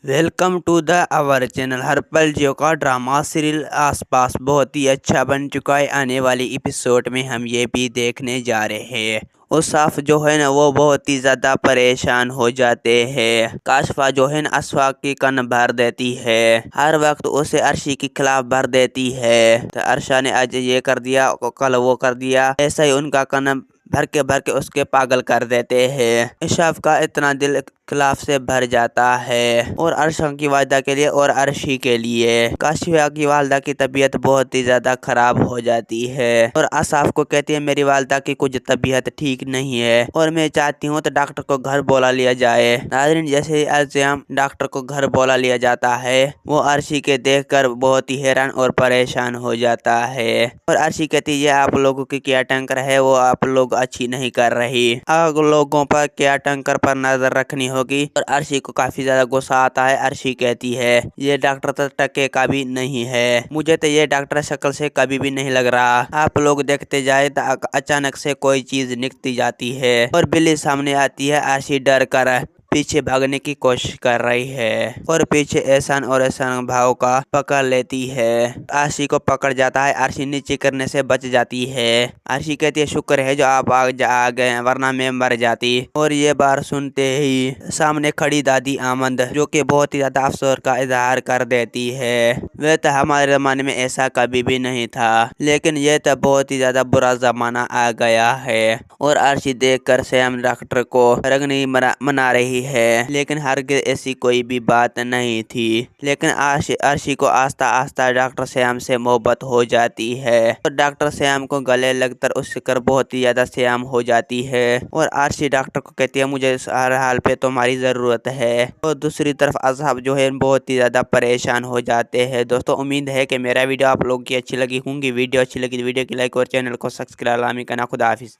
Welcome to the our channel. हर पल जियो का ड्रामा सीरियल आसपास बहुत ही अच्छा बन चुका है। आने वाली एपिसोड में हम ये भी देखने जा रहे हैं। उसाफ जो है ना वो बहुत ही ज़्यादा परेशान हो जाते हैं। काशफा जो है ना अशफाक की कन भर देती है। हर वक्त उसे अर्शी के खिलाफ भर देती है। तो अर्शा ने आज ये कर दिया, कल वो कर दिया, ऐसा ही उनका कन भर के उसके पागल कर देते हैं। इशाफ का इतना दिल खिलाफ से भर जाता है और अर्शा की वालदा के लिए और अर्शी के लिए। काशिफा की वालदा की तबीयत बहुत ही ज्यादा खराब हो जाती है और असाफ को कहती है मेरी वालदा की कुछ तबीयत ठीक नहीं है और मैं चाहती हूँ तो डॉक्टर को घर बुला लिया जाए। नाज़रीन, जैसे ही अर्शिया डॉक्टर को घर बुला लिया जाता है वो अर्शी के देखकर बहुत ही हैरान और परेशान हो जाता है और अर्शी कहती है आप लोगों की क्या टंकर है, वो आप लोग अच्छी नहीं कर रही। आप लोगों पर क्या टंकर पर नजर रखनी होगी। और अर्शी को काफी ज्यादा गुस्सा आता है। अर्शी कहती है ये डॉक्टर तो टके का भी नहीं है, मुझे तो ये डॉक्टर शक्ल से कभी भी नहीं लग रहा। आप लोग देखते जाए तो अचानक से कोई चीज निकलती जाती है और बिल्ली सामने आती है। अर्शी डर कर पीछे भागने की कोशिश कर रही है और पीछे एहसान और एहसान भाव का पकड़ लेती है। आरशी को पकड़ जाता है। आरशी नीचे करने से बच जाती है। आरशी कहती है शुक्र है जो आप आ गए वरना मैं मर जाती। और ये बात सुनते ही सामने खड़ी दादी आमंद जो कि बहुत ही ज्यादा अफसोस का इजहार कर देती है। वह तो हमारे जमाने में ऐसा कभी भी नहीं था, लेकिन यह तो बहुत ही ज्यादा बुरा जमाना आ गया है। और आरशी देखकर सैम डॉक्टर को रंगनी मना रही है, लेकिन हरगिज़ ऐसी कोई भी बात नहीं थी। लेकिन अर्शी को आस्ता आस्ता डॉक्टर श्याम से मोहब्बत हो जाती है और डॉक्टर श्याम को गले लगकर उससे कर बहुत ही ज्यादा श्याम हो जाती है। और अर्शी डॉक्टर को कहती है मुझे हर हाल पे तुम्हारी जरूरत है। और दूसरी तरफ असहाब जो है बहुत ही ज्यादा परेशान हो जाते हैं। दोस्तों, उम्मीद है कि मेरा वीडियो आप लोगों की अच्छी लगी होंगी। वीडियो अच्छी लगी तो वीडियो की लाइक और चैनल को सब्सक्राइब लामी करना। खुदा हाफिज।